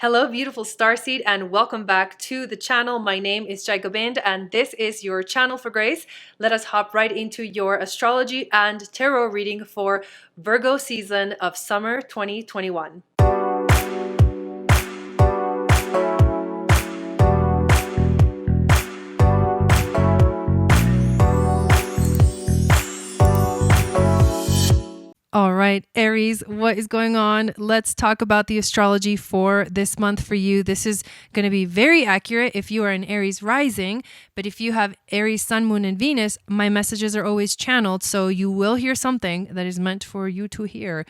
Hello, beautiful starseed, and welcome back to the channel. My name is Gobind, and this is your channel for grace. Let us hop right into your astrology and tarot reading for Virgo season of summer 2021. All right, Aries, what is going on? Let's talk about the astrology for this month for you. This is going to be very accurate if you are an Aries rising, but if you have Aries, Sun, Moon, and Venus, my messages are always channeled, so you will hear something that is meant for you to hear.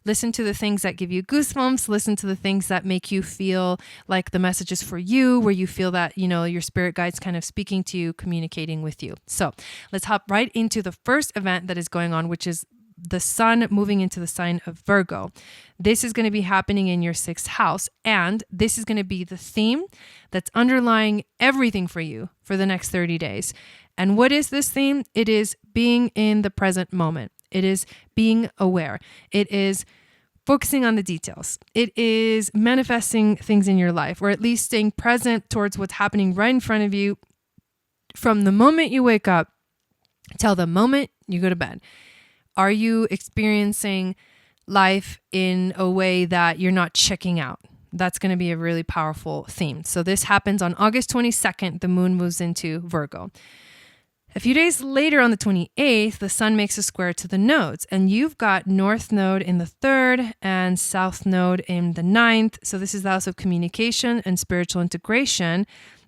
Listen to the things that give you goosebumps. Listen to the things that make you feel like the message is for you, where you feel that, your spirit guide's kind of speaking to you, communicating with you. So let's hop right into the first event that is going on, which is the sun moving into the sign of Virgo. This is going to be happening in your 6th house, and this is going to be the theme that's underlying everything for you for the next 30 days. And what is this theme? It is being in the present moment. It is being aware. It is focusing on the details. It is manifesting things in your life, or at least staying present towards what's happening right in front of you from the moment you wake up till the moment you go to bed. Are you experiencing life in a way that you're not checking out? That's going to be a really powerful theme. So this happens on August 22nd. The moon moves into Virgo. A few days later on the 28th, the sun makes a square to the nodes, and you've got North Node in the 3rd and South Node in the 9th. So this is the house of communication and spiritual integration.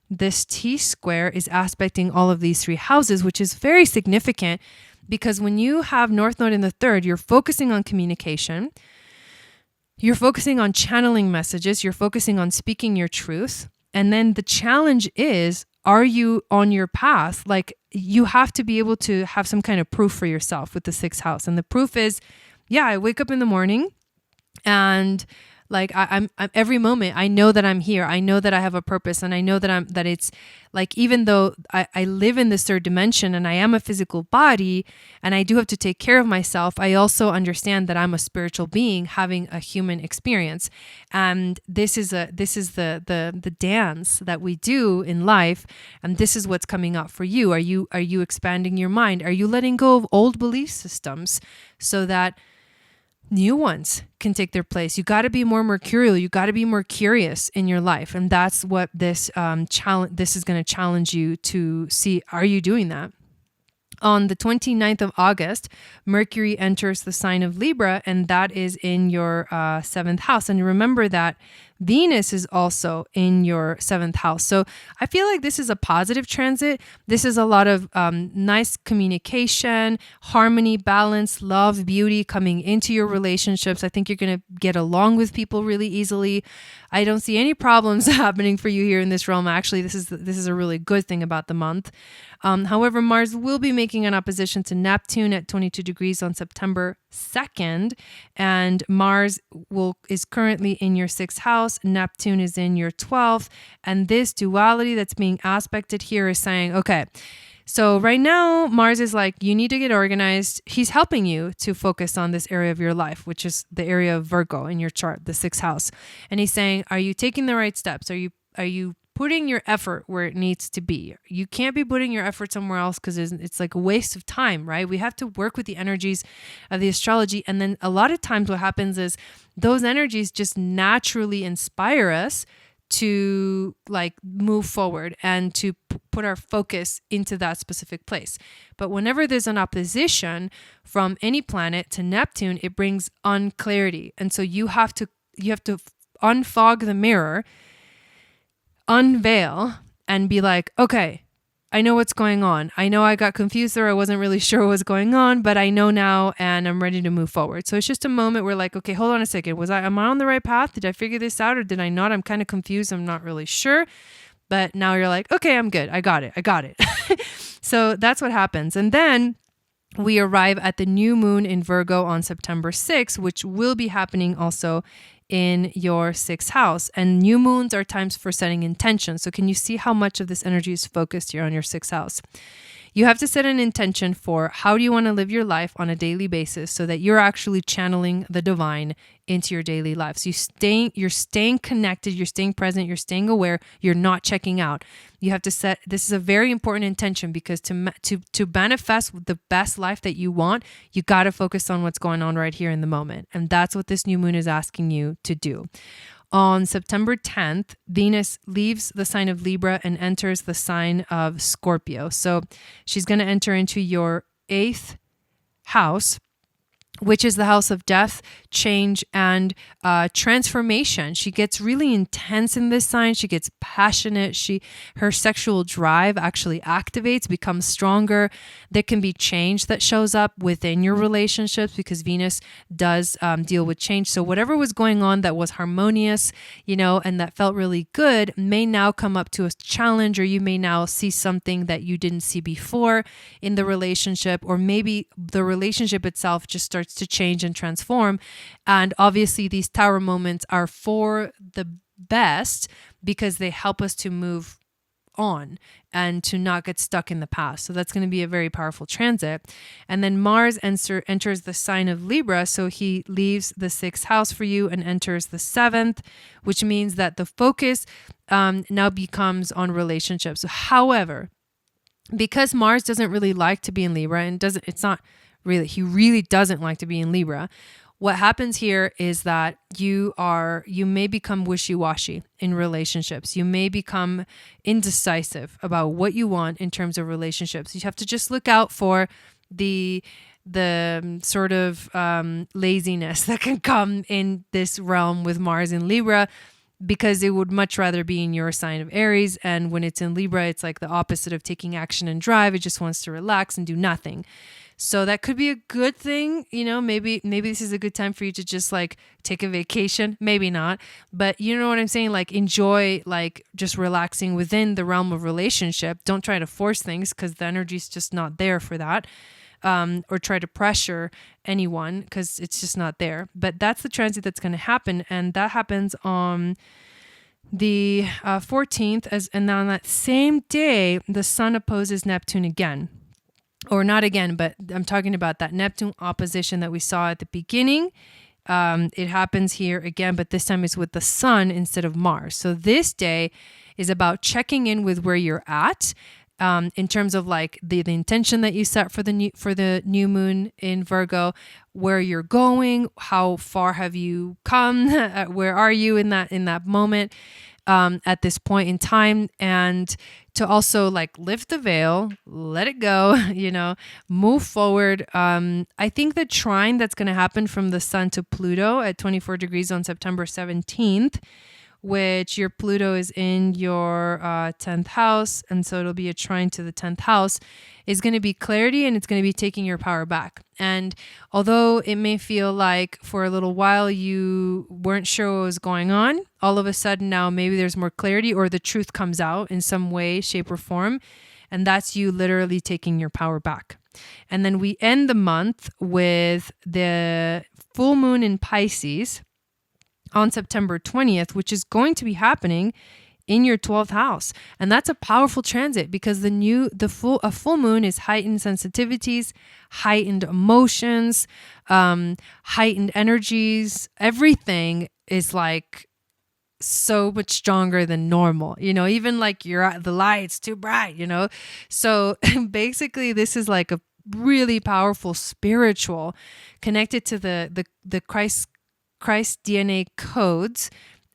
This T-square is aspecting all of these 3 houses, which is very significant because when you have North Node in the 3rd, you're focusing on communication, you're focusing on channeling messages, you're focusing on speaking your truth. And then the challenge is, are you on your path? Like, you have to be able to have some kind of proof for yourself with the 6th house. And the proof is, I wake up in the morning and like I'm every moment I know that I'm here. I know that I have a purpose, and I know that it's like, even though I live in this 3rd dimension and I am a physical body and I do have to take care of myself, I also understand that I'm a spiritual being having a human experience. And this is the dance that we do in life, and this is what's coming up for you. Are you expanding your mind? Are you letting go of old belief systems so that new ones can take their place? You got to be more mercurial. You got to be more curious in your life. And that's what this this is going to challenge you to see. Are you doing that? On the 29th of August, Mercury enters the sign of Libra, and that is in your 7th house. And remember that Venus is also in your 7th house. So I feel like this is a positive transit. This is a lot of nice communication, harmony, balance, love, beauty coming into your relationships. I think you're going to get along with people really easily. I don't see any problems happening for you here in this realm. Actually, this is a really good thing about the month. However, Mars will be making an opposition to Neptune at 22 degrees on September 2nd, and Mars is currently in your 6th house. Neptune is in your 12th, and this duality that's being aspected here is saying, okay, so right now Mars is like, you need to get organized. He's helping you to focus on this area of your life, which is the area of Virgo in your chart, the 6th house. And he's saying, are you taking the right steps? Are you putting your effort where it needs to be? You can't be putting your effort somewhere else because it's like a waste of time, right? We have to work with the energies of the astrology. And then a lot of times what happens is those energies just naturally inspire us to like move forward and to put our focus into that specific place. But whenever there's an opposition from any planet to Neptune, it brings unclarity. And so you have to unfog the mirror, unveil, and be like, okay, I know what's going on. I know I got confused there. I wasn't really sure what was going on, but I know now and I'm ready to move forward. So it's just a moment where like, okay, hold on a second. Am I on the right path? Did I figure this out or did I not? I'm kind of confused. I'm not really sure. But now you're like, okay, I'm good. I got it. So that's what happens. And then we arrive at the new moon in Virgo on September 6th, which will be happening also in your 6th house. And new moons are times for setting intentions. So can you see how much of this energy is focused here on your 6th house? you have to set an intention for how do you want to live your life on a daily basis so that you're actually channeling the divine into your daily life. So you're staying connected, you're staying present, you're staying aware, you're not checking out. You have to set, this is a very important intention, because to manifest the best life that you want, you got to focus on what's going on right here in the moment. And that's what this new moon is asking you to do. On September 10th, Venus leaves the sign of Libra and enters the sign of Scorpio. So she's going to enter into your 8th house, which is the house of death, change, and transformation. She gets really intense in this sign. She gets passionate. Her sexual drive actually activates, becomes stronger. There can be change that shows up within your relationships, because Venus does deal with change. So whatever was going on that was harmonious, and that felt really good, may now come up to a challenge, or you may now see something that you didn't see before in the relationship, or maybe the relationship itself just starts to change and transform. And obviously these tower moments are for the best, because they help us to move on and to not get stuck in the past. So that's going to be a very powerful transit. And then Mars enters the sign of Libra. So he leaves the 6th house for you and enters the 7th, which means that the focus now becomes on relationships. However, because Mars doesn't really like to be in Libra, and he really doesn't like to be in Libra. What happens here is that you may become wishy-washy in relationships. You may become indecisive about what you want in terms of relationships. You have to just look out for the sort of laziness that can come in this realm with Mars in Libra, because it would much rather be in your sign of Aries. And when it's in Libra, it's like the opposite of taking action and drive. It just wants to relax and do nothing. So that could be a good thing. Maybe this is a good time for you to just like take a vacation. Maybe not, but you know what I'm saying? Like enjoy, like just relaxing within the realm of relationship. Don't try to force things, because the energy is just not there for that. Or try to pressure anyone, because it's just not there. But that's the transit that's going to happen. And that happens on the 14th. And on that same day, the sun opposes Neptune again. Or not again, but I'm talking about that Neptune opposition that we saw at the beginning. It happens here again, but this time it's with the sun instead of Mars. So this day is about checking in with where you're at, in terms of like the intention that you set for the new moon in Virgo, where you're going, how far have you come, where are you in that moment, at this point in time, and to also like lift the veil, let it go, move forward. I think the trine that's going to happen from the sun to Pluto at 24 degrees on September 17th, which your Pluto is in your 10th house, and so it'll be a trine to the 10th house, is going to be clarity, and it's going to be taking your power back. And although it may feel like for a little while you weren't sure what was going on, all of a sudden now maybe there's more clarity, or the truth comes out in some way, shape, or form, and that's you literally taking your power back. And then we end the month with the full moon in Pisces on September 20th, which is going to be happening in your 12th house. And that's a powerful transit, because a full moon is heightened sensitivities, heightened emotions, heightened energies. Everything is like so much stronger than normal, even like the light's too bright, So basically this is like a really powerful spiritual, connected to the Christ DNA codes.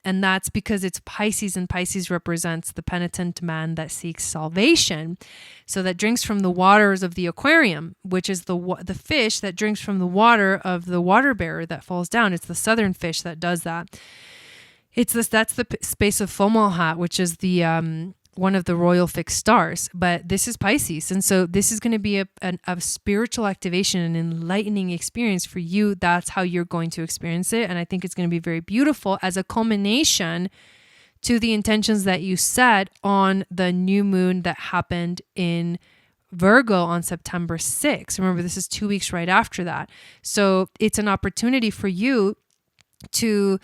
And that's because it's Pisces, and Pisces represents the penitent man that seeks salvation. So that drinks from the waters of the aquarium, which is the fish that drinks from the water of the water bearer that falls down. It's the southern fish that does that. That's the space of Fomalhaut, which is the one of the royal fixed stars, but this is Pisces. And so this is going to be a spiritual activation, an enlightening experience for you. That's how you're going to experience it. And I think it's going to be very beautiful as a culmination to the intentions that you set on the new moon that happened in Virgo on September 6th. Remember, this is 2 weeks right after that. So it's an opportunity for you to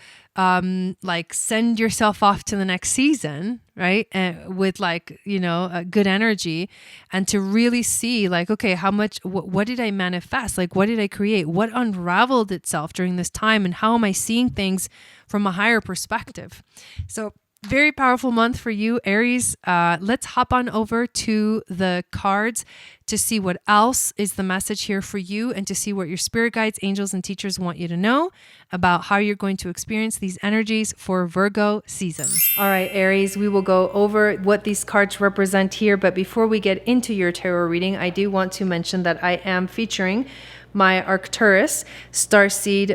like send yourself off to the next season, right? And with like, good energy, and to really see like, okay, how much, what did I manifest? Like, what did I create? What unraveled itself during this time? And how am I seeing things from a higher perspective? So very powerful month for you, Aries. Let's hop on over to the cards to see what else is the message here for you, and to see what your spirit guides, angels, and teachers want you to know about how you're going to experience these energies for Virgo season. All right, Aries, we will go over what these cards represent here. But before we get into your tarot reading, I do want to mention that I am featuring my Arcturus Starseed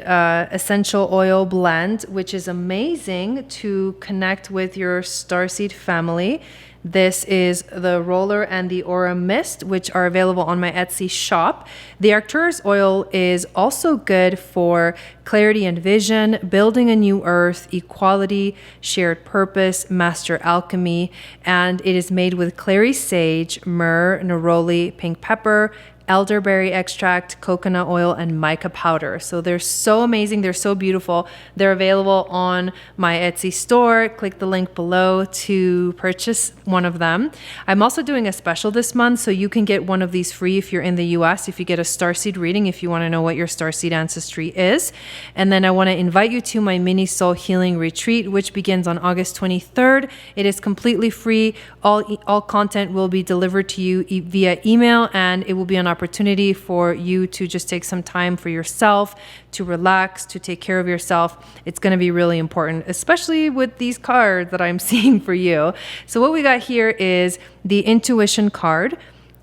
essential oil blend, which is amazing to connect with your Starseed family. This is the roller and the aura mist, which are available on my Etsy shop. The Arcturus oil is also good for clarity and vision, building a new earth, equality, shared purpose, master alchemy, and it is made with clary sage, myrrh, neroli, pink pepper, elderberry extract, coconut oil, and mica powder. So they're so amazing. They're so beautiful. They're available on my Etsy store. Click the link below to purchase one of them. I'm also doing a special this month, so you can get one of these free if you're in the US, if you get a starseed reading, if you want to know what your starseed ancestry is. And then I want to invite you to my mini soul healing retreat, which begins on August 23rd. It is completely free. All content will be delivered to you via email, and it will be an opportunity for you to just take some time for yourself, to relax, to take care of yourself. It's going to be really important, especially with these cards that I'm seeing for you. So what we got here is the intuition card,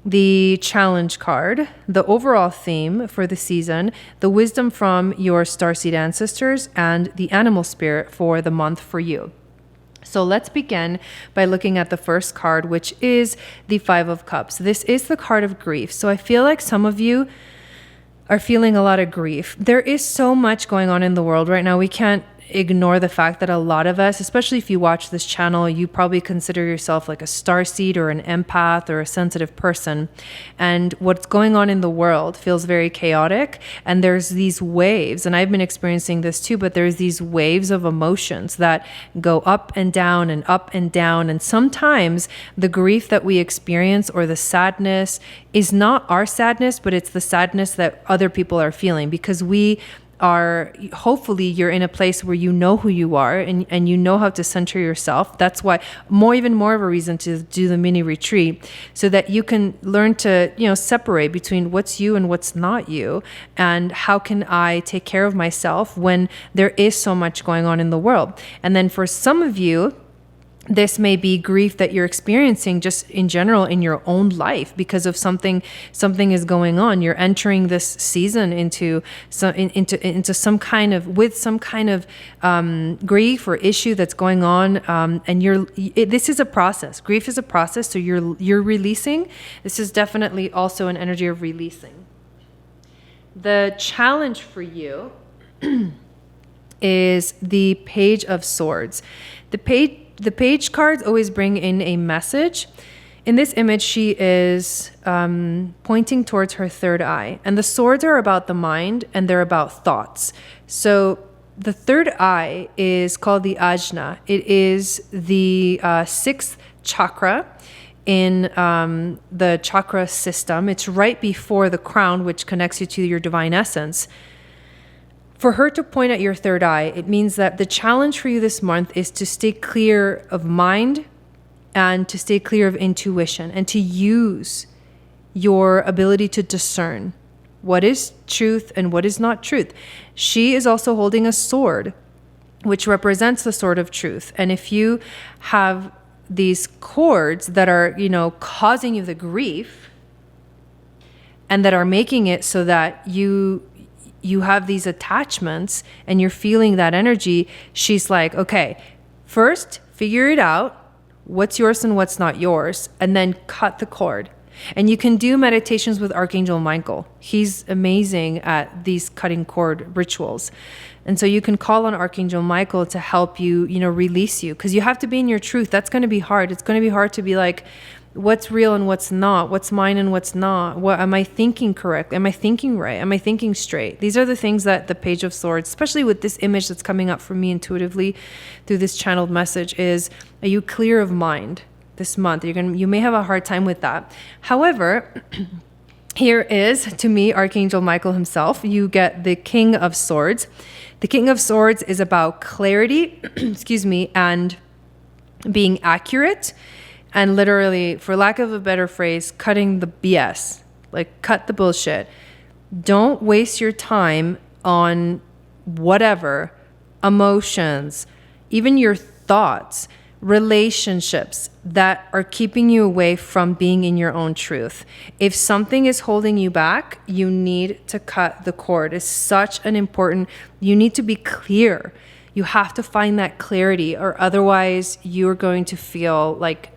the challenge card, the overall theme for the season, the wisdom from your starseed ancestors, and the animal spirit for the month for you. So let's begin by looking at the first card, which is the Five of Cups. This is the card of grief. So I feel like some of you are feeling a lot of grief. There is so much going on in the world right now. We can't ignore the fact that a lot of us, especially if you watch this channel, you probably consider yourself like a starseed or an empath or a sensitive person. And what's going on in the world feels very chaotic. And there's these waves, and I've been experiencing this too, but there's these waves of emotions that go up and down and up and down. And sometimes the grief that we experience or the sadness is not our sadness, but it's the sadness that other people are feeling, because hopefully you're in a place where you know who you are and you know how to center yourself. That's why even more of a reason to do the mini retreat, so that you can learn to, separate between what's you and what's not you, and how can I take care of myself when there is so much going on in the world. And then for some of you, this may be grief that you're experiencing just in general in your own life because of something is going on. You're entering this season into some kind of grief or issue that's going on, and this is a process. Grief is a process, so you're releasing. This is definitely also an energy of releasing. The challenge for you is the Page of Swords. The page cards always bring in a message. In this image, she is pointing towards her third eye. And the swords are about the mind, and they're about thoughts. So the third eye is called the Ajna. It is the sixth chakra in the chakra system. It's right before the crown, which connects you to your divine essence. For her to point at your third eye, it means that the challenge for you this month is to stay clear of mind and to stay clear of intuition, and to use your ability to discern what is truth and what is not truth. She is also holding a sword, which represents the sword of truth. And if you have these cords that are, causing you the grief, and that are making it so that you have these attachments and you're feeling that energy, she's like, okay, first figure it out, what's yours and what's not yours, and then cut the cord. And you can do meditations with Archangel Michael. He's amazing at these cutting cord rituals. And so you can call on Archangel Michael to help you, release you, because you have to be in your truth. That's going to be hard. It's going to be hard to be like, what's real and what's not, what's mine and what's not, what am I thinking correct, am I thinking right, am I thinking straight? These are the things that the Page of Swords, especially with this image that's coming up for me intuitively through this channeled message, is, are you clear of mind this month? You may have a hard time with that. However, here is, to me, Archangel Michael himself. You get the King of Swords. The King of Swords is about clarity, and being accurate. And literally, for lack of a better phrase, cutting the BS, like cut the bullshit. Don't waste your time on whatever, emotions, even your thoughts, relationships that are keeping you away from being in your own truth. If something is holding you back, you need to cut the cord. It's such an important, you need to be clear. You have to find that clarity, or otherwise you're going to feel like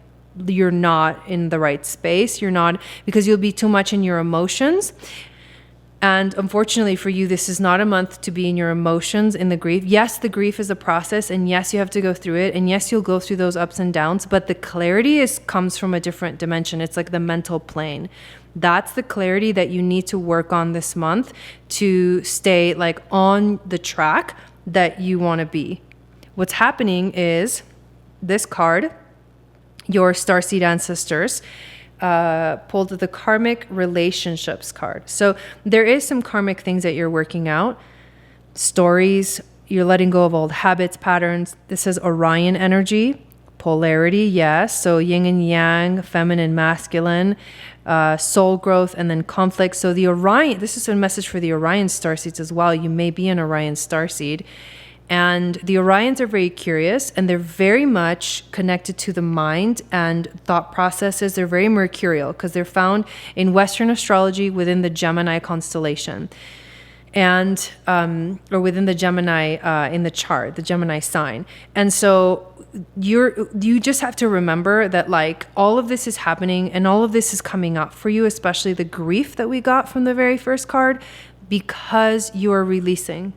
you're not in the right space. You're not, because you'll be too much in your emotions. And unfortunately for you, this is not a month to be in your emotions, in the grief. Yes, the grief is a process, and yes, you have to go through it, and yes, you'll go through those ups and downs, but the clarity comes from a different dimension. It's like the mental plane. That's the clarity that you need to work on this month to stay like on the track that you want to be. What's happening is this card, your starseed ancestors, pulled the karmic relationships card. So there is some karmic things that you're working out, stories, you're letting go of old habits, patterns. This says Orion energy, polarity, yes. So yin and yang, feminine, masculine, soul growth, and then conflict. So the Orion, this is a message for the Orion starseeds as well. You may be an Orion starseed. And the Orions are very curious, and they're very much connected to the mind and thought processes. They're very mercurial because they're found in Western astrology within the Gemini constellation, and or within the Gemini in the chart, the Gemini sign. And so you just have to remember that like all of this is happening and all of this is coming up for you, especially the grief that we got from the very first card, because you are releasing.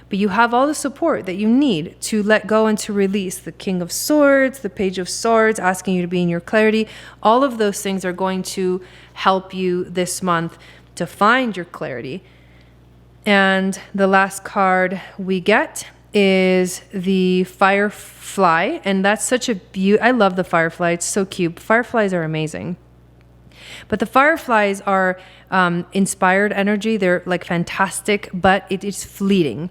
But you have all the support that you need to let go and to release. The King of Swords, the Page of Swords, asking you to be in your clarity. All of those things are going to help you this month to find your clarity. And the last card we get is the Firefly. And that's such a I love the Firefly. It's so cute. Fireflies are amazing. But the Fireflies are inspired energy. They're like fantastic, but it is fleeting.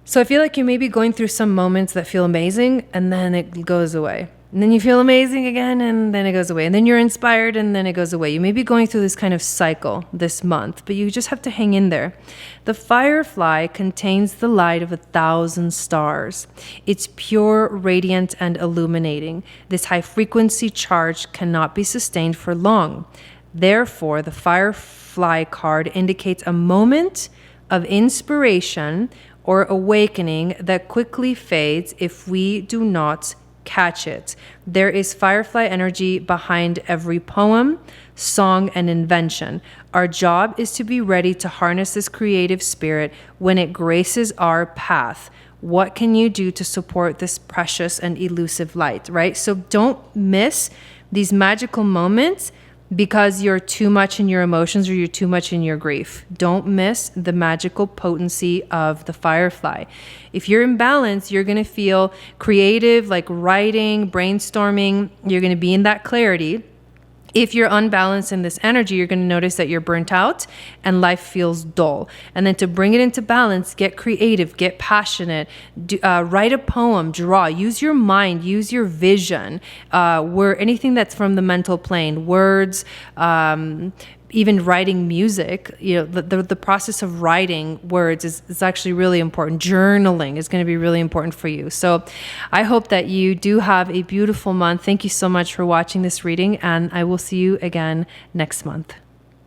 So I feel like you may be going through some moments that feel amazing, and then it goes away. And then you feel amazing again, and then it goes away. And then you're inspired, and then it goes away. You may be going through this kind of cycle this month, but you just have to hang in there. The Firefly contains the light of 1,000 stars. It's pure, radiant, and illuminating. This high-frequency charge cannot be sustained for long. Therefore, the Firefly card indicates a moment of inspiration or awakening that quickly fades if we do not catch it. There is Firefly energy behind every poem, song, and invention. Our job is to be ready to harness this creative spirit when it graces our path. What can you do to support this precious and elusive light, right? So don't miss these magical moments because you're too much in your emotions or you're too much in your grief. Don't miss the magical potency of the Firefly. If you're in balance, you're going to feel creative, like writing, brainstorming. You're going to be in that clarity. If you're unbalanced in this energy, you're going to notice that you're burnt out and life feels dull. And then to bring it into balance, get creative, get passionate, write a poem, draw, use your mind, use your vision, anything that's from the mental plane, words, even writing music. The process of writing words is actually really important. Journaling is going to be really important for you. So I hope that you do have a beautiful month. Thank you so much for watching this reading, and I will see you again next month.